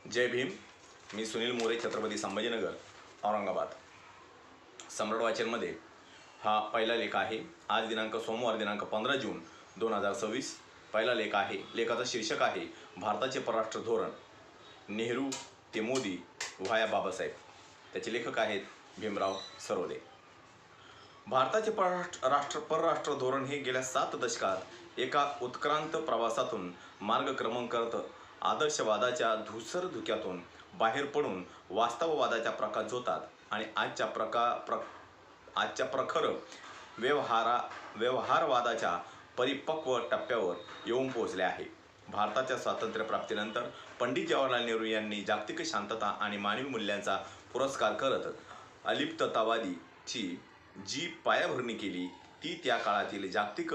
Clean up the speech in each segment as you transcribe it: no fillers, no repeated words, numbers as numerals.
जय भीम। मी सुनील मोरे, छत्रपती संभाजीनगर, औरंगाबाद। सम्राट वाचनमध्ये हा पहिला लेख आहे। आज दिनांक सोमवार दिनांक 15 जून 2026 पहिला लेख आहे। लेखाचं शीर्षक आहे भारताचे परराष्ट्र धोरण नेहरू ते मोदी व्हाया बाबासाहेब। त्याचे लेखक आहेत भीमराव सरोदे। भारताचे परराष्ट्र धोरण हे गेल्या 7 दशकात एका उत्क्रांत प्रवासातून मार्गक्रमण करत आदर्शवादाच्या धुसर धुक्यातून बाहेर पडून वास्तववादाच्या प्रकाशझोतात आणि आजच्या प्रखर व्यवहारवादाच्या परिपक्व टप्प्यावर येऊन पोहोचले आहे। भारताच्या स्वातंत्र्यप्राप्तीनंतर पंडित जवाहरलाल नेहरू यांनी जागतिक शांतता आणि मानवी मूल्यांचा पुरस्कार करत अलिप्ततावादीची जी पायाभरणी केली ती त्या काळातील जागतिक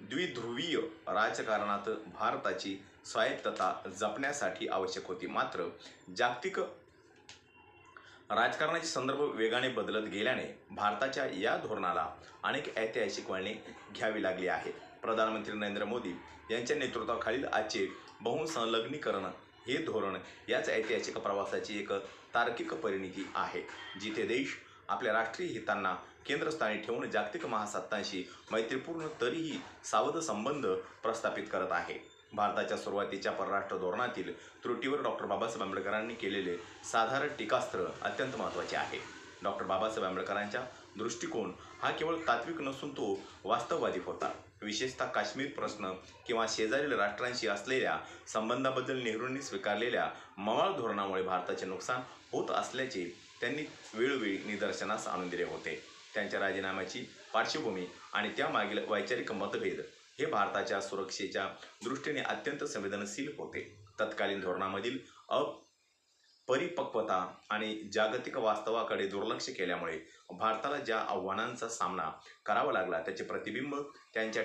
द्विध्रुवीय राजकारणात भारताची स्वायत्तता जपण्यासाठी आवश्यक होती। मात्र जागतिक राजकारणाचे संदर्भ वेगाने बदलत गेल्याने भारताच्या या धोरणाला अनेक ऐतिहासिक वळणे घ्यावी लागली आहेत। प्रधानमंत्री नरेंद्र मोदी यांच्या नेतृत्वाखालील आजचे बहुसंलग्नीकरण हे धोरण याच ऐतिहासिक प्रवासाची एक तार्किक परिणती आहे, जिथे देश आपल्या राष्ट्रीय हितांना केंद्रस्थानी ठेवून जागतिक महासत्तांशी मैत्रीपूर्ण तरीही सावध संबंध प्रस्थापित करत आहे। भारताच्या सुरुवातीच्या परराष्ट्र धोरणातील त्रुटीवर डॉक्टर बाबासाहेब आंबेडकरांनी केलेले साधारण टीकास्त्र अत्यंत महत्त्वाचे आहे। डॉक्टर बाबासाहेब आंबेडकरांचा दृष्टिकोन हा केवळ तात्विक नसून तो वास्तववादी होता। विशेषतः काश्मीर प्रश्न किंवा शेजारील राष्ट्रांशी असलेल्या संबंधाबद्दल नेहरूंनी स्वीकारलेल्या मवाळ धोरणामुळे भारताचे नुकसान होत असल्याचे त्यांनी वेळोवेळी निदर्शनास आणून दिले होते। त्यांच्या राजीनाम्याची पार्श्वभूमी आणि त्यामागील वैचारिक मतभेद हे भारताच्या सुरक्षेच्या दृष्टीने अत्यंत संवेदनशील होते। तत्कालीन धोरणामधील अपरिपक्वता आणि जागतिक वास्तवाकडे दुर्लक्ष केल्यामुळे भारताला ज्या आव्हानांचा सामना करावा लागला त्याचे प्रतिबिंब त्यांच्या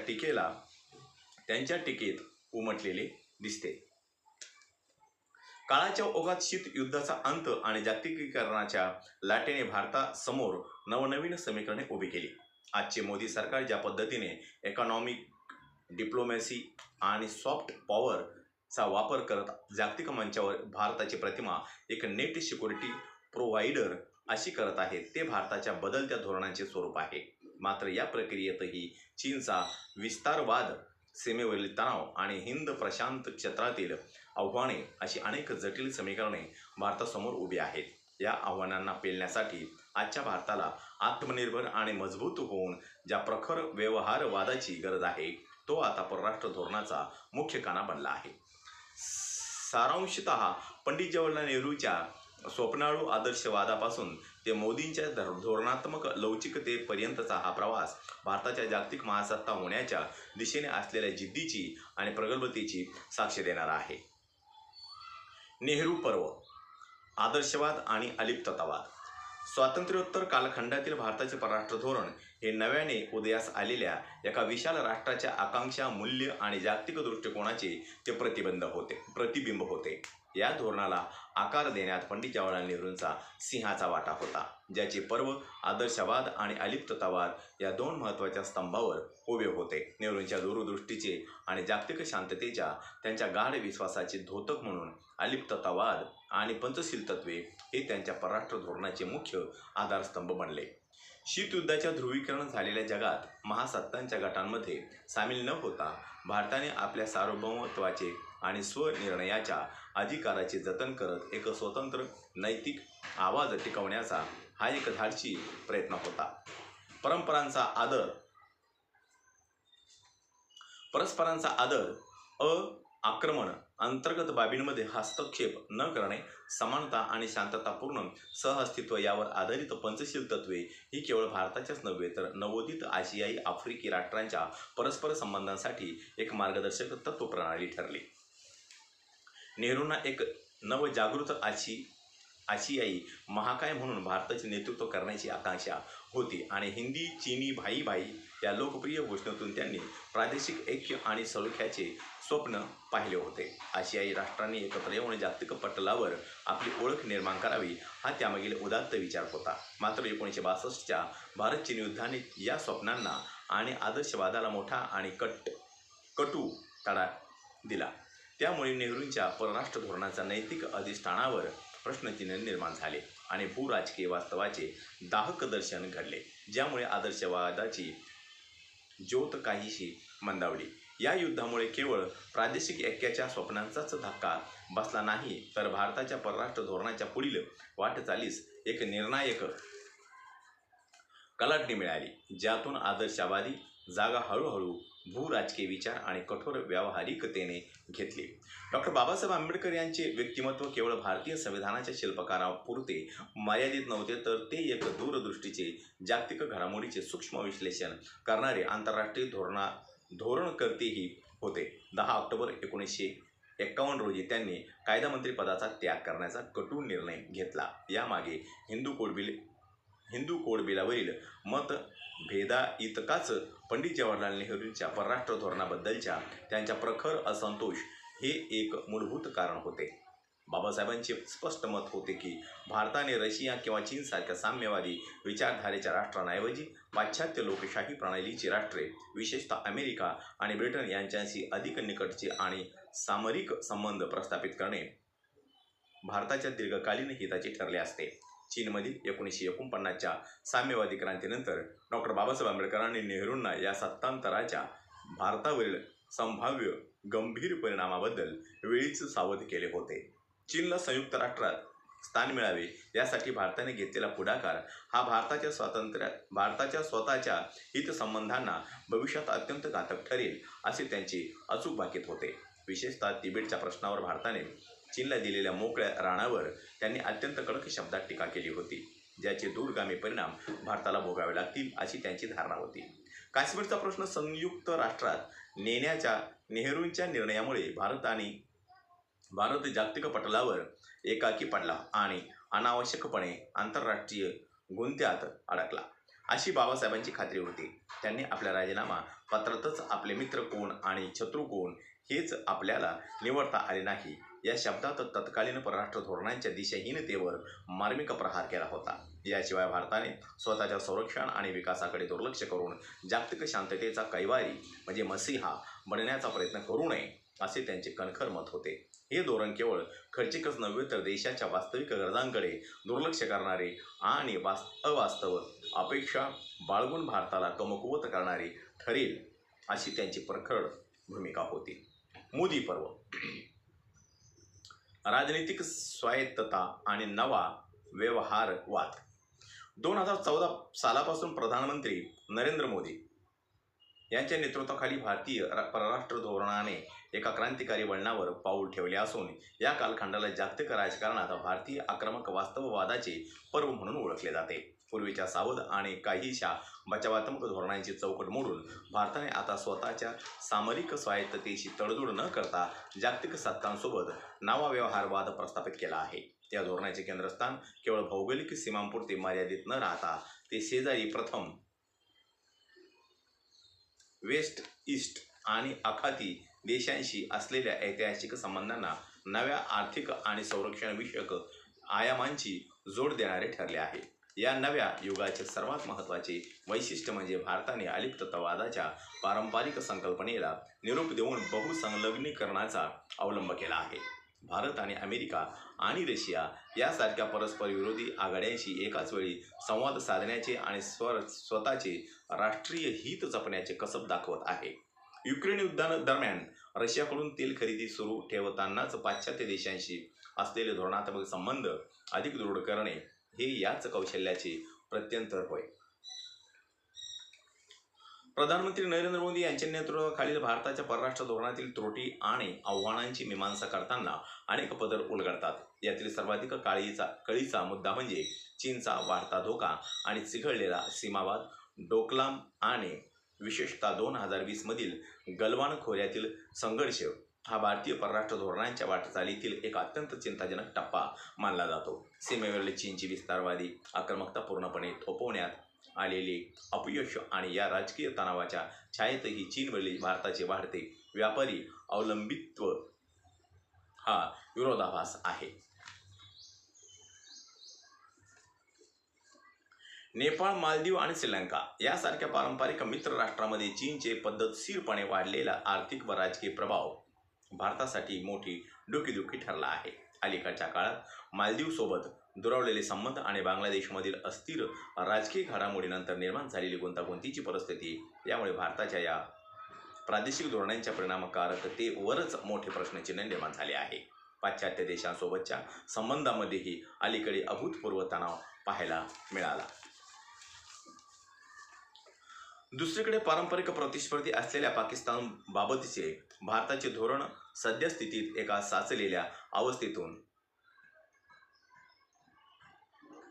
टीकेत उमटलेले दिसते। काळाच्या ओघात शीत युद्धाचा अंत आणि जागतिकीकरणाच्या लाटेने भारतासमोर नवनवीन समीकरणे उभी केली। आजचे मोदी सरकार ज्या पद्धतीने इकॉनॉमिक डिप्लोमॅसी आणि सॉफ्ट पॉवरचा वापर करत जागतिक मंचावर भारताची प्रतिमा एक नेट सिक्युरिटी प्रोव्हायडर अशी करत आहे, ते भारताच्या बदलत्या धोरणांचे स्वरूप आहे। मात्र या प्रक्रियेतही चीनचा विस्तारवाद, सीमेवरील तणाव आणि हिंद प्रशांत क्षेत्रातील आव्हाने अशी अनेक जटिल समीकरणे भारतासमोर उभी आहेत। या आव्हानांना पेलण्यासाठी आजच्या भारताला आत्मनिर्भर आणि मजबूत होऊन ज्या प्रखर व्यवहारवादाची गरज आहे तो आता परराष्ट्र धोरणाचा मुख्य कणा बनला आहे। सारांशतः पंडित जवाहरलाल नेहरूंच्या स्वप्नाळू आदर्शवादापासून ते मोदींच्या धोरणात्मक लवचिकतेपर्यंतचा हा प्रवास भारताच्या जागतिक महासत्ता होण्याच्या दिशेने असलेल्या जिद्दीची आणि प्रगल्भतेची साक्ष देणारा आहे। नेहरू पर्व, आदर्शवाद आणि अलिप्ततावाद। स्वातंत्र्योत्तर कालखंडातील भारताचे परराष्ट्र धोरण हे नव्याने उदयास आलेल्या एका विशाल राष्ट्राच्या आकांक्षा, मूल्य आणि जागतिक दृष्टिकोनाचे ते प्रतिबिंब होते। या धोरणाला आकार देण्यात पंडित जवाहरलाल नेहरूंचा सिंहाचा वाटा होता, ज्याचे पर्व आदर्शवाद आणि अलिप्ततावाद या दोन महत्त्वाच्या स्तंभावर उभे होते। नेहरूंच्या दूरदृष्टीचे आणि जागतिक शांततेच्या त्यांच्या गाढ विश्वासाचे द्योतक म्हणून अलिप्ततावाद आणि पंचशील तत्त्वे हे त्यांच्या परराष्ट्र धोरणाचे मुख्य आधारस्तंभ बनले। शीतयुद्धाच्या ध्रुवीकरण झालेल्या जगात महासत्तांच्या गटांमध्ये सामील न होता भारताने आपल्या सार्वभौमत्वाचे आणि स्वनिर्णयाच्या अधिकाराचे जतन करत एक स्वतंत्र नैतिक आवाज टिकवण्याचा हा एक धाडसी प्रयत्न होता। परस्परांचा आदर, आक्रमण, अंतर्गत बाबींमध्ये हस्तक्षेप न करणे, समानता आणि शांततापूर्ण सहअस्तित्व यावर आधारित पंचशील तत्त्वे ही केवळ भारताच्याच नव्हे तर नवोदित आशियाई आफ्रिकी राष्ट्रांच्या परस्पर संबंधांसाठी एक मार्गदर्शक तत्त्वप्रणाली ठरली। नेहरूंना एक नवजागृत आशियाई महाकाय म्हणून भारताचे नेतृत्व करण्याची आकांक्षा होती आणि हिंदी चीनी भाई भाई या लोकप्रिय घोषणेतून त्यांनी प्रादेशिक ऐक्य आणि सलोख्याचे स्वप्न पाहिले होते। आशियाई राष्ट्रांनी एकत्र येऊन जागतिक पटलावर आपली ओळख निर्माण करावी हा त्यामागील उदात्त विचार होता। मात्र 1962च्या भारत-चीन युद्धाने या स्वप्नांना आणि आदर्शवादाला मोठा आणि कटू तडा दिला। त्यामुळे नेहरूंच्या परराष्ट्र धोरणाच्या नैतिक अधिष्ठानावर प्रश्नचिन्ह निर्माण झाले आणि भूराजकीय वास्तवाचे दाहक दर्शन घडले, ज्यामुळे आदर्शवादाची ज्योत काहीशी मंदावली. या युद्धामुळे केवळ प्रादेशिक ऐक्याच्या स्वप्नांचाच धक्का बसला नाही, तर भारताच्या परराष्ट्र धोरणाच्या पुढील वाटचालीस एक निर्णायक कलाटणी मिळाली, ज्यातून आदर्शवादी जागा हळूहळू भूराजकीय विचार आणि कठोर व्यावहारिकतेने घेतली. डॉक्टर बाबासाहेब आंबेडकर यांचे व्यक्तिमत्व केवळ भारतीय संविधानाच्या शिल्पकारापुरते मर्यादित नव्हते, तर ते एक दूरदृष्टीचे, जागतिक घडामोडीचे सूक्ष्म विश्लेषण करणारे आंतरराष्ट्रीय धोरणकर्तेही होते. 10 ऑक्टोबर 1951 रोजी त्यांनी कायदामंत्री पदाचा त्याग करण्याचा कटू निर्णय घेतला. यामागे हिंदू कोड बिलावरील मतभेदाइतकाच पंडित जवाहरलाल नेहरूंच्या परराष्ट्र धोरणाबद्दलच्या त्यांच्या प्रखर असंतोष हे एक मूलभूत कारण होते. बाबासाहेबांचे स्पष्ट मत होते की भारताने रशिया किंवा चीनसारख्या साम्यवादी विचारधारेच्या राष्ट्रांऐवजी पाश्चात्य लोकशाही प्रणालीची राष्ट्रे, विशेषतः अमेरिका आणि ब्रिटन यांच्याशी अधिक निकटचे आणि सामरिक संबंध प्रस्थापित करणे भारताच्या दीर्घकालीन हिताचे ठरले असते. चीनमधील 1949च्या साम्यवादी क्रांतीनंतर डॉक्टर बाबासाहेब आंबेडकरांनी नेहरूंना या सत्तांतराच्या भारतावरील संभाव्य गंभीर परिणामाबद्दल वेळीच सावध केले होते. चीनला संयुक्त राष्ट्रात स्थान मिळावे यासाठी भारताने घेतलेला पुढाकार हा भारताच्या स्वतःच्या हितसंबंधांना भविष्यात अत्यंत घातक ठरेल असे त्यांचे अचूक भाकीत होते. विशेषतः तिबेटच्या प्रश्नावर भारताने चीनला दिलेल्या मोकळ्या रानावर त्यांनी अत्यंत कडक शब्दात टीका केली होती, ज्याचे दूरगामी परिणाम भारताला भोगावे लागतील अशी त्यांची धारणा होती. काश्मीरचा प्रश्न संयुक्त राष्ट्रात नेण्याच्या नेहरूंच्या निर्णयामुळे भारत जागतिक पटलावर एकाकी पडला आणि अनावश्यकपणे आंतरराष्ट्रीय गुंत्यात अडकला अशी बाबासाहेबांची खात्री होती. त्यांनी आपल्या राजीनामा पत्रातच आपले मित्र कोण आणि शत्रू कोण हेच आपल्याला निवडता आले नाही या शब्दात तत्कालीन परराष्ट्र धोरणांच्या दिशाहीनतेवर मार्मिक प्रहार केला होता. याशिवाय भारताने स्वतःच्या संरक्षण आणि विकासाकडे दुर्लक्ष करून जागतिक शांततेचा कैवारी म्हणजे मसीहा बनण्याचा प्रयत्न करू नये असे त्यांचे कणखर मत होते. हे धोरण केवळ खर्चिकच नव्हे, तर देशाच्या वास्तविक गरजांकडे दुर्लक्ष करणारे आणि अवास्तव अपेक्षा बाळगून भारताला कमकुवत करणारे ठरेल अशी त्यांची प्रखर भूमिका होती. मोदी पर्व, राजनीतिक स्वायत्तता आणि नवा व्यवहारवाद. 2014 सालापासून प्रधानमंत्री नरेंद्र मोदी यांच्या नेतृत्वाखाली भारतीय परराष्ट्र धोरणाने एका क्रांतिकारी वळणावर पाऊल ठेवले असून या कालखंडाला जागतिक राजकारणात भारतीय आक्रमक वास्तववादाचे पर्व म्हणून ओळखले जाते. पूर्वीच्या सावध आणि काहीशा बचावात्मक धोरणांची चौकट मोडून भारताने आता स्वतःच्या सामरिक स्वायत्ततेशी तडजोड न करता जागतिक सत्तांसोबत नवा व्यवहारवाद प्रस्थापित केला आहे. या धोरणाचे केंद्रस्थान केवळ भौगोलिक सीमांपुरते मर्यादित न राहता ते शेजारी प्रथम, वेस्ट, ईस्ट आणि आखाती देशांशी असलेल्या ऐतिहासिक संबंधांना नव्या आर्थिक आणि संरक्षण विषयक आयामांची जोड देणारे ठरले आहे. या नव्या युगाचे सर्वात महत्त्वाचे वैशिष्ट्य म्हणजे भारताने अलिप्ततावादाच्या पारंपरिक संकल्पनेला निरोप देऊन बहुसंलग्नीकरणाचा अवलंब केला आहे. भारत आणि अमेरिका आणि रशिया यासारख्या परस्पर विरोधी आघाड्यांशी एकाच वेळी संवाद साधण्याचे आणि स्वतःचे राष्ट्रीय हित जपण्याचे कसब दाखवत आहे. युक्रेन युद्धादरम्यान रशियाकडून तेल खरेदी सुरू ठेवतानाच पाश्चात्य देशांशी असलेले धोरणात्मक संबंध अधिक दृढ करणे हे याच कौशल्याचे प्रत्यंतर होय. प्रधानमंत्री नरेंद्र मोदी यांच्या नेतृत्वाखालील भारताच्या परराष्ट्र धोरणातील त्रुटी आणि आव्हानांची मीमांसा करताना अनेक पदर उलगडतात. यातील सर्वाधिक कळीचा मुद्दा म्हणजे चीनचा वाढता धोका आणि चिघळलेला सीमावाद, डोकलाम आणि विशेषतः 2020 मधील गलवान खोऱ्यातील संघर्ष हा भारतीय परराष्ट्र धोरणांच्या वाटचालीतील एक अत्यंत चिंताजनक टप्पा मानला जातो. सीमेवरील चीनची विस्तारवादी आक्रमकता पूर्णपणे थोपवण्यात आलेले अपयश आणि या राजकीय तणावाच्या छायेतही चीनवरील भारताचे वाढते व्यापारी अवलंबित्व हा विरोधाभास आहे. नेपाळ, मालदीव आणि श्रीलंका यासारख्या पारंपरिक मित्र राष्ट्रांमध्ये चीनचे पद्धतशीरपणे वाढलेला आर्थिक व राजकीय प्रभाव भारतासाठी मोठी डोकेदुखी ठरला आहे. अलीकडच्या काळात मालदीवसोबत दुरावलेले संबंध आणि बांगलादेशमधील अस्थिर राजकीय घडामोडीनंतर निर्माण झालेली गुंतागुंतीची परिस्थिती यामुळे भारताच्या या प्रादेशिक धोरणांच्या परिणामकारकतेवरच मोठे प्रश्नचिन्ह निर्माण झाले आहे. पाश्चात्य देशांसोबतच्या संबंधांमध्येही अलीकडे अभूतपूर्व तणाव पाहायला मिळाला. दुसरीकडे पारंपरिक प्रतिस्पर्धी असलेल्या पाकिस्तानबाबतचे भारताचे धोरण सद्यस्थितीत एका साचलेल्या अवस्थेतून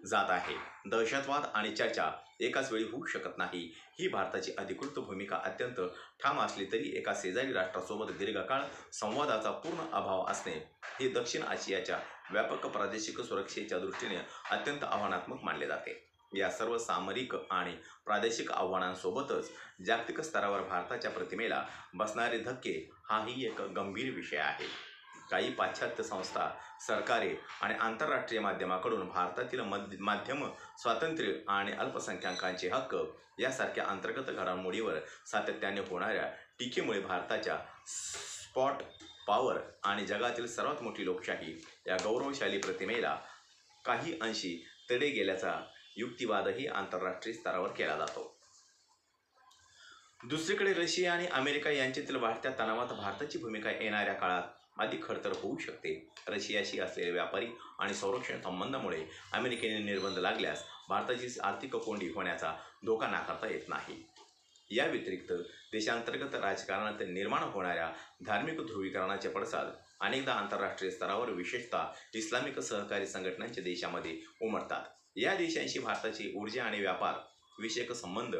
जात आहे. दहशतवाद आणि चर्चा एकाच वेळी होऊ शकत नाही ही भारताची अधिकृत भूमिका अत्यंत ठाम असली तरी एका शेजारी राष्ट्रासोबत दीर्घकाळ संवादाचा पूर्ण अभाव असणे हे दक्षिण आशियाच्या व्यापक प्रादेशिक सुरक्षेच्या दृष्टीने अत्यंत आव्हानात्मक मानले जाते. या सर्व सामरिक आणि प्रादेशिक आव्हानांसोबतच जागतिक स्तरावर भारताच्या प्रतिमेला बसणारे धक्के हाही एक गंभीर विषय आहे. काही पाश्चात्य संस्था, सरकारे आणि आंतरराष्ट्रीय माध्यमाकडून भारतातील माध्यम स्वातंत्र्य आणि अल्पसंख्याकांचे हक्क यासारख्या अंतर्गत घडामोडीवर सातत्याने होणाऱ्या टीकेमुळे भारताच्या स्पॉट पॉवर आणि जगातील सर्वात मोठी लोकशाही या गौरवशाली प्रतिमेला काही अंशी तडे गेल्याचा युक्तिवादही आंतरराष्ट्रीय स्तरावर केला जातो. दुसरीकडे रशिया आणि अमेरिका यांच्यातील वाढत्या तणावात भारताची भूमिका येणाऱ्या काळात अधिक खडतर होऊ शकते. रशियाशी असलेले व्यापारी आणि संरक्षण संबंधामुळे अमेरिकेने निर्बंध लागल्यास भारताची आर्थिक कोंडी होण्याचा धोका नाकारता येत नाही. या व्यतिरिक्त देशांतर्गत राजकारणात निर्माण होणाऱ्या धार्मिक ध्रुवीकरणाचे पडसाद अनेकदा आंतरराष्ट्रीय स्तरावर विशेषतः इस्लामिक सहकारी संघटनांच्या देशामध्ये उमटतात. या देशांशी भारताचे ऊर्जा आणि व्यापार विषयक संबंध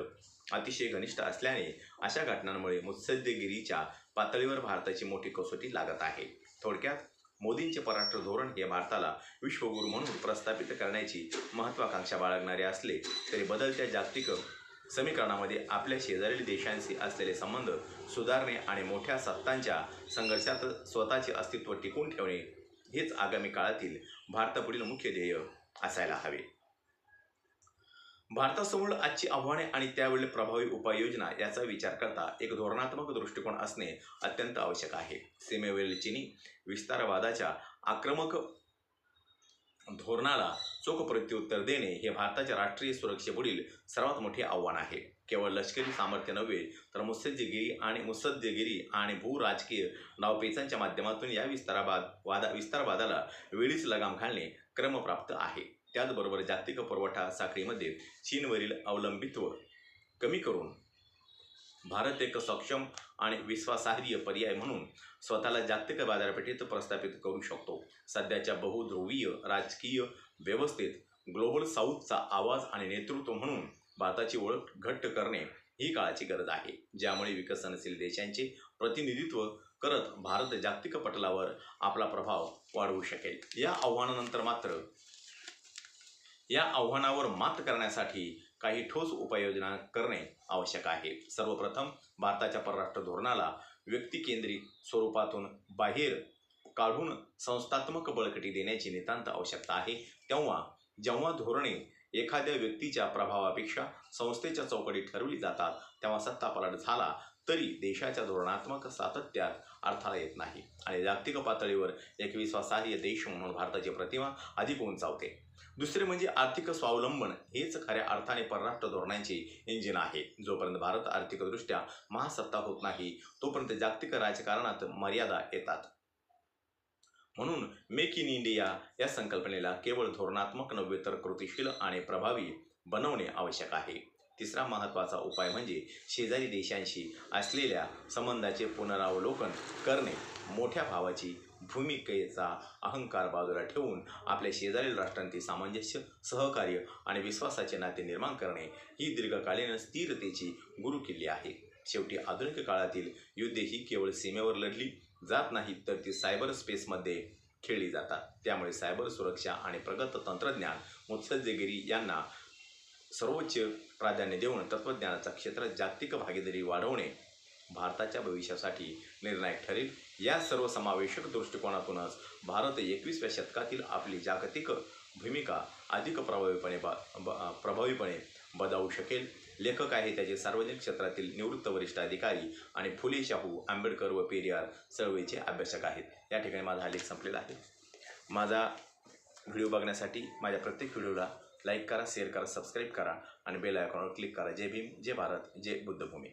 अतिशय घनिष्ठ असल्याने अशा घटनांमुळे मुत्सद्देगिरीच्या पातळीवर भारताची मोठी कसोटी लागत आहे. थोडक्यात मोदींचे परराष्ट्र धोरण हे भारताला विश्वगुरू म्हणून प्रस्थापित करण्याची महत्त्वाकांक्षा बाळगणारे असले तरी बदलत्या जागतिक समीकरणामध्ये आपल्या शेजारील देशांशी असलेले संबंध सुधारणे आणि मोठ्या सत्तांच्या संघर्षात स्वतःचे अस्तित्व टिकवून ठेवणे हेच आगामी काळातील भारतापुढील मुख्य ध्येय असायला हवे. भारतासमोर आजची आव्हाने आणि त्यावेळी प्रभावी उपाययोजना याचा विचार करता एक धोरणात्मक दृष्टिकोन असणे अत्यंत आवश्यक आहे. सीमेवरील चीनी विस्तारवादाच्या आक्रमक धोरणाला चोख प्रत्युत्तर देणे हे भारताच्या राष्ट्रीय सुरक्षेपुढील सर्वात मोठे आव्हान आहे. केवळ लष्करी सामर्थ्य नव्हे तर मुत्सद्देगिरी आणि भूराजकीय डावपेचांच्या माध्यमातून या विस्तारवादाला वेळीच लगाम घालणे क्रमप्राप्त आहे. त्याचबरोबर जागतिक पुरवठा साखळीमध्ये चीनवरील अवलंबित्व कमी करून भारत एक सक्षम आणि विश्वासार्ह पर्याय म्हणून स्वतःला जागतिक बाजारपेठेत प्रस्थापित करू शकतो. सध्याच्या बहुध्रुवीय राजकीय व्यवस्थेत ग्लोबल साऊथचा आवाज आणि नेतृत्व म्हणून भारताची ओळख घट्ट करणे ही काळाची गरज आहे, ज्यामुळे विकसनशील देशांचे प्रतिनिधित्व करत भारत जागतिक पटलावर आपला प्रभाव वाढवू शकेल. या आव्हानावर मात करण्यासाठी काही ठोस उपाययोजना करणे आवश्यक आहे. सर्वप्रथम भारताच्या परराष्ट्र धोरणाला व्यक्तिकेंद्रित स्वरूपातून बाहेर काढून संस्थात्मक बळकटी देण्याची नितांत आवश्यकता आहे. जेव्हा धोरणे एखाद्या व्यक्तीच्या प्रभावापेक्षा संस्थेच्या चौकटीत ठरवली जातात तेव्हा सत्तापालट झाला तरी देशाच्या धोरणात्मक सातत्यात अडथळा येत नाही आणि जागतिक पातळीवर एक विश्वासार्ह देश म्हणून भारताची प्रतिमा अधिक उंचावते. दुसरे म्हणजे आर्थिक स्वावलंबन हेच खऱ्या अर्थाने परराष्ट्र धोरणांचे इंजिन आहे. जोपर्यंत भारत आर्थिकदृष्ट्या महासत्ता होत नाही तोपर्यंत जागतिक राजकारणात मर्यादा येतात. म्हणून मेक इन इंडिया या संकल्पनेला केवळ धोरणात्मक नव्हे तर कृतीशील आणि प्रभावी बनवणे आवश्यक आहे. तिसरा महत्त्वाचा उपाय म्हणजे शेजारी देशांशी असलेल्या संबंधाचे पुनरावलोकन करणे. मोठ्या भावाची भूमिकेचा अहंकार बाजूला ठेवून आपल्या शेजारील राष्ट्रांची सामंजस्य, सहकार्य आणि विश्वासाचे नाते निर्माण करणे ही दीर्घकालीन स्थिरतेची गुरुकिल्ली आहे. शेवटी आधुनिक काळातील युद्धे ही केवळ सीमेवर लढली जात नाहीत तर ती सायबर स्पेसमध्ये खेळली जातात. त्यामुळे सायबर सुरक्षा आणि प्रगत तंत्रज्ञान मुत्सद्देगिरी यांना सर्वोच्च प्राधान्य देऊन तत्त्वज्ञानाच्या क्षेत्रात जागतिक भागीदारी वाढवणे भारताच्या भविष्यासाठी निर्णायक ठरेल. या सर्व समावेशक दृष्टिकोनातूनच भारत 21व्या शतकातील आपली जागतिक भूमिका अधिक प्रभावीपणे बजावू शकेल. लेखक आहे त्याचे सार्वजनिक क्षेत्रातील निवृत्त वरिष्ठ अधिकारी आणि फुले शाहू आंबेडकर व पेरियार चळवळीचे अभ्यासक आहेत। या ठिकाणी माझा हा लेख संपलेला आहे। माझा व्हिडिओ बघण्यासाठी माझ्या प्रत्येक व्हिडिओला लाईक करा, शेअर करा, सबस्क्राईब करा आणि बेल आयकॉनवर क्लिक करा। जय भीम, जय भारत, जय बुद्धभूमी।